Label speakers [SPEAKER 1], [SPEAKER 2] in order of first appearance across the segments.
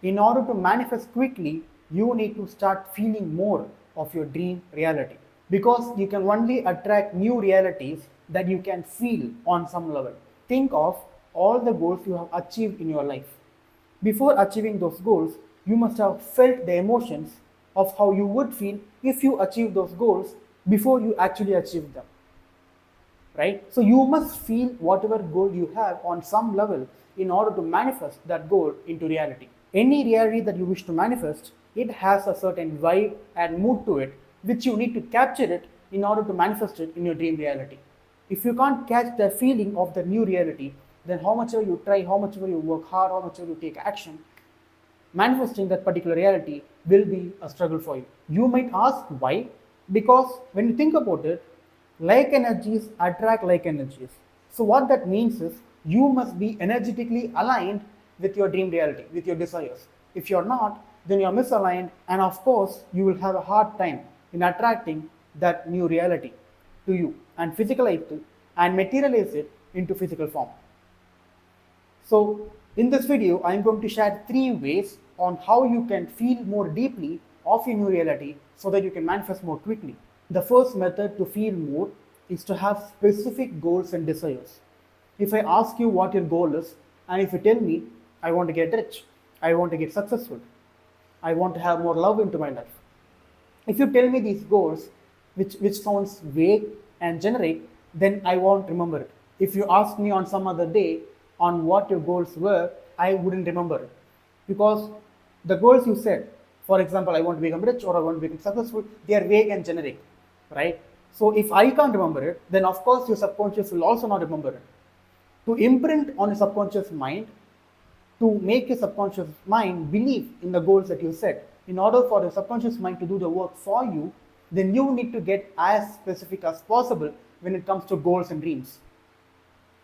[SPEAKER 1] In order to manifest quickly, you need to start feeling more of your dream reality, because you can only attract new realities that you can feel on some level. Think of all the goals you have achieved in your life. Before achieving those goals, you must have felt the emotions of how you would feel if you achieve those goals before you actually achieve them, right? So you must feel whatever goal you have on some level in order to manifest that goal into reality. Any reality that you wish to manifest, it has a certain vibe and mood to it, which you need to capture it in order to manifest it in your dream reality. If you can't catch the feeling of the new reality, then how much ever you try, how much ever you work hard, how much ever you take action, manifesting that particular reality will be a struggle for you. You might ask why? Because when you think about it, like energies attract like energies. So, what that means is you must be energetically aligned with your dream reality, with your desires. If you're not, then you're misaligned, and of course, you will have a hard time in attracting that new reality to you and physicalize it and materialize it into physical form. So in this video, I am going to share 3 ways on how you can feel more deeply of your new reality so that you can manifest more quickly. The first method to feel more is to have specific goals and desires. If I ask you what your goal is, and if you tell me, I want to get rich, I want to get successful, I want to have more love into my life. If you tell me these goals, which sounds vague and generic, then I won't remember it. If you ask me on some other day on what your goals were, I wouldn't remember it. Because the goals you said, for example, I want to become rich or I want to become successful, they are vague and generic, right? So if I can't remember it, then of course your subconscious will also not remember it. To imprint on your subconscious mind, to make your subconscious mind believe in the goals that you set. In order for your subconscious mind to do the work for you, then you need to get as specific as possible when it comes to goals and dreams,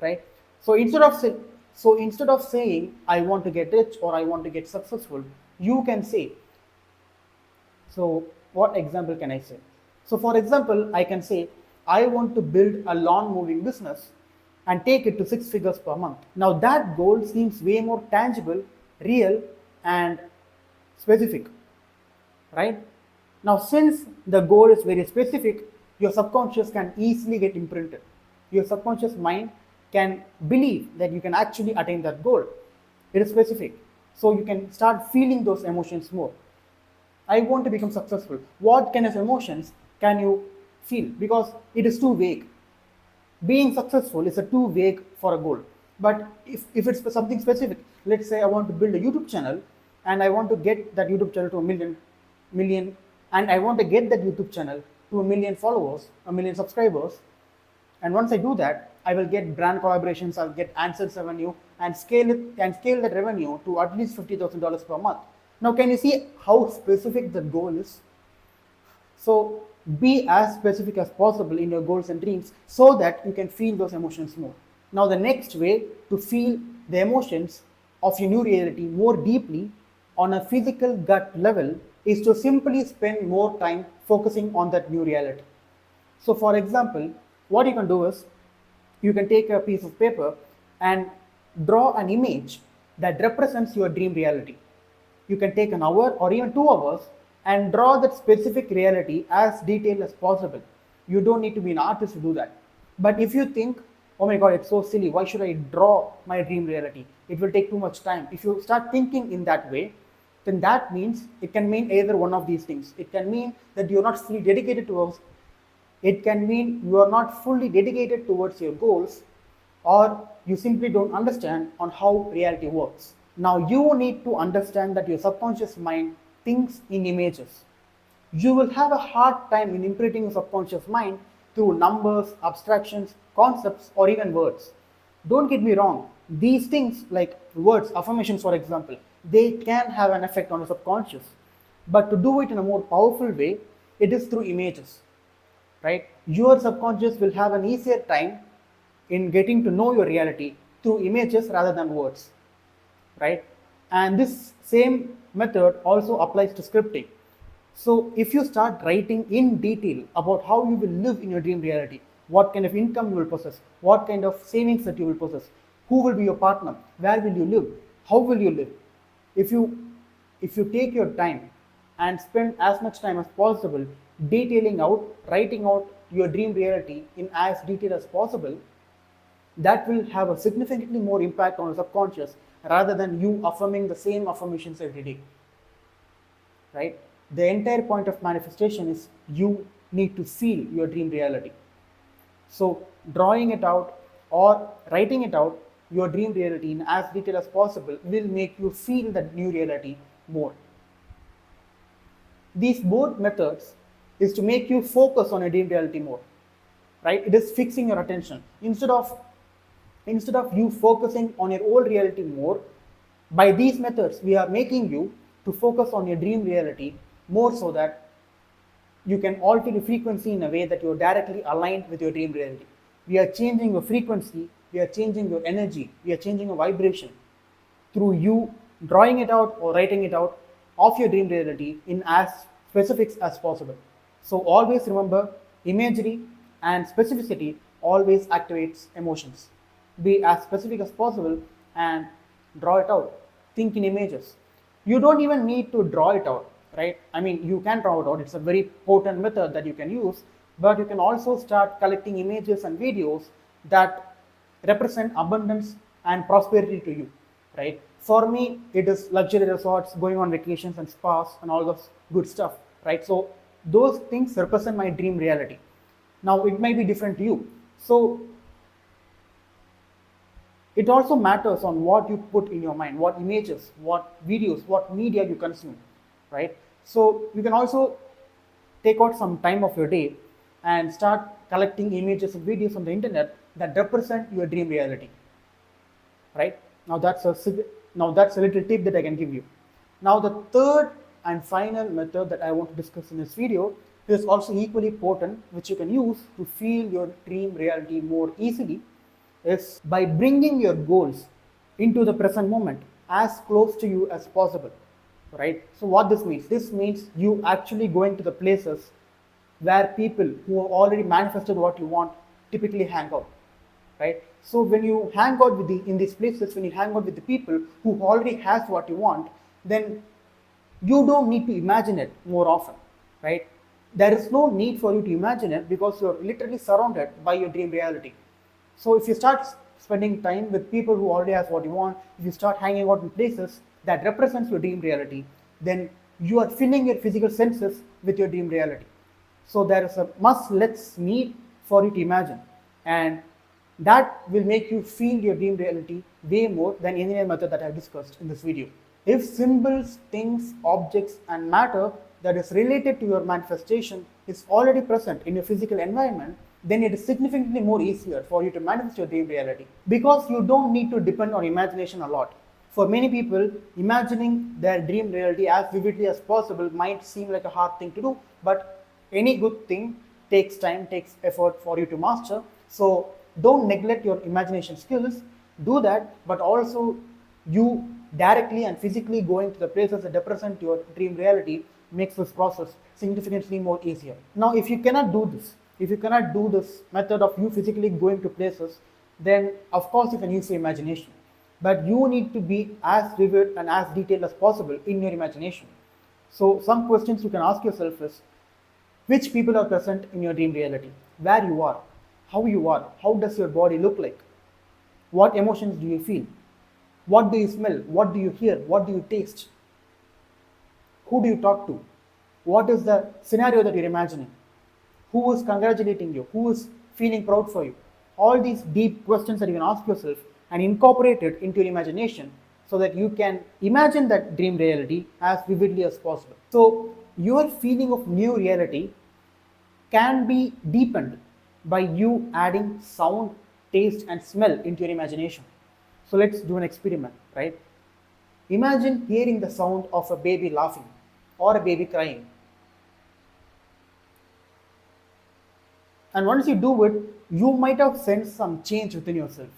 [SPEAKER 1] right? So instead of saying I want to get rich or I want to get successful, you can say, so what example can I say? So for example, I can say I want to build a lawn moving business and take it to 6 figures per month. Now that goal seems way more tangible, real, and specific, right? Now since the goal is very specific, your subconscious can easily get imprinted. Your subconscious mind can believe that you can actually attain that goal. It is specific. So you can start feeling those emotions more. I want to become successful. What kind of emotions can you feel? Because it is too vague. Being successful is a too vague for a goal. But if it's something specific, let's say I want to build a YouTube channel and I want to get that YouTube channel to a million, and I want to get that YouTube channel to a million followers, a million subscribers. And once I do that, I will get brand collaborations, I'll get AdSense revenue and scale that revenue to at least $50,000 per month. Now, can you see how specific the goal is? So be as specific as possible in your goals and dreams so that you can feel those emotions more. Now, the next way to feel the emotions of your new reality more deeply on a physical gut level is to simply spend more time focusing on that new reality. So, for example, what you can do is you can take a piece of paper and draw an image that represents your dream reality. You can take an hour or even 2 hours and draw that specific reality as detailed as possible. You don't need to be an artist to do that. But if you think, oh my god, it's so silly, why should I draw my dream reality? It will take too much time. If you start thinking in that way, then that means it can mean either one of these things. It can mean that you're not fully dedicated towards, it can mean you are not fully dedicated towards your goals, or you simply don't understand on how reality works. Now you need to understand that your subconscious mind thinks in images. You will have a hard time in imprinting your subconscious mind through numbers, abstractions, concepts, or even words. Don't get me wrong, these things like words, affirmations for example, they can have an effect on the subconscious. But to do it in a more powerful way, it is through images, right? Your subconscious will have an easier time in getting to know your reality through images rather than words, right? And this same method also applies to scripting. So if you start writing in detail about how you will live in your dream reality, what kind of income you will possess, what kind of savings that you will possess, who will be your partner, where will you live, how will you live, if you if you take your time and spend as much time as possible detailing out, writing out your dream reality in as detail as possible, that will have a significantly more impact on the subconscious rather than you affirming the same affirmations every day, right? The entire point of manifestation is you need to feel your dream reality. So drawing it out or writing it out, your dream reality in as detail as possible will make you feel that new reality more. These both methods is to make you focus on your dream reality more, right? It is fixing your attention. Instead of you focusing on your old reality more, by these methods, we are making you to focus on your dream reality more so that you can alter the frequency in a way that you're directly aligned with your dream reality. We are changing your frequency, we are changing your energy, we are changing your vibration through you drawing it out or writing it out of your dream reality in as specifics as possible. So always remember, imagery and specificity always activates emotions. Be as specific as possible and draw it out. Think in images. You don't even need to draw it out, right? I mean, you can draw it out. It's a very potent method that you can use, but you can also start collecting images and videos that represent abundance and prosperity to you, right? For me, it is luxury resorts, going on vacations and spas and all those good stuff, right? So those things represent my dream reality. Now it might be different to you. So it also matters on what you put in your mind, what images, what videos, what media you consume, right? So you can also take out some time of your day and start collecting images and videos on the internet that represent your dream reality, right? Now that's a little tip that I can give you. Now the third and final method that I want to discuss in this video is also equally potent, which you can use to feel your dream reality more easily, is by bringing your goals into the present moment as close to you as possible, right? So what this means you actually going to the places where people who have already manifested what you want typically hang out, right? So when you hang out in these places, when you hang out with the people who already has what you want, then you don't need to imagine it more often, right? There is no need for you to imagine it because you're literally surrounded by your dream reality. So if you start spending time with people who already has what you want, if you start hanging out in places that represents your dream reality, then you are filling your physical senses with your dream reality. So there is a must let's need for you to imagine, and that will make you feel your dream reality way more than any other method that I have discussed in this video. If symbols, things, objects and matter that is related to your manifestation is already present in your physical environment, then it is significantly more easier for you to manifest your dream reality because you don't need to depend on imagination a lot. For many people, imagining their dream reality as vividly as possible might seem like a hard thing to do, but any good thing takes time, takes effort for you to master. So don't neglect your imagination skills, do that, but also you directly and physically going to the places that represent your dream reality makes this process significantly more easier. Now, if you cannot do this method of you physically going to places, then of course you can use your imagination. But you need to be as vivid and as detailed as possible in your imagination. So some questions you can ask yourself is, which people are present in your dream reality? Where you are? How does your body look like? What emotions do you feel? What do you smell? What do you hear? What do you taste? Who do you talk to? What is the scenario that you're imagining? Who is congratulating you? Who is feeling proud for you? All these deep questions that you can ask yourself and incorporate it into your imagination so that you can imagine that dream reality as vividly as possible. So your feeling of new reality can be deepened by you adding sound, taste and smell into your imagination. So let's do an experiment, right? Imagine hearing the sound of a baby laughing or a baby crying. And once you do it, you might have sensed some change within yourself,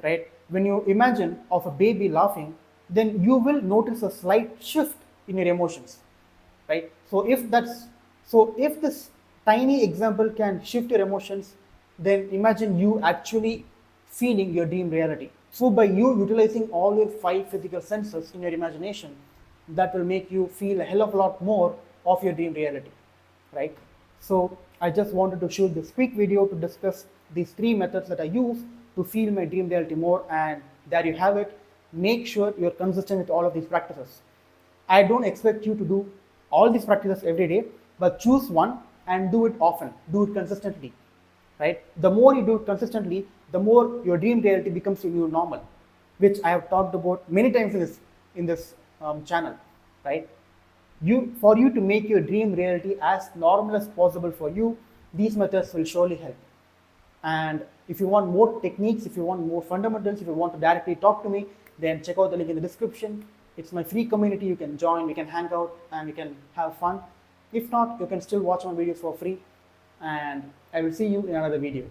[SPEAKER 1] right? When you imagine of a baby laughing, then you will notice a slight shift in your emotions, right? So if this tiny example can shift your emotions, then imagine you actually feeling your dream reality. So by you utilizing all your 5 physical senses in your imagination, that will make you feel a hell of a lot more of your dream reality, right? So I just wanted to shoot this quick video to discuss these 3 methods that I use to feel my dream reality more, and there you have it. Make sure you're consistent with all of these practices. I don't expect you to do all these practices every day, but choose one and do it often, do it consistently, right? The more you do it consistently, the more your dream reality becomes your new normal, which I have talked about many times in this channel, right? For you to make your dream reality as normal as possible for you, these methods will surely help. And if you want more techniques, if you want more fundamentals, if you want to directly talk to me, then check out the link in the description. It's my free community. You can join, we can hang out, and we can have fun. If not, you can still watch my videos for free. And I will see you in another video.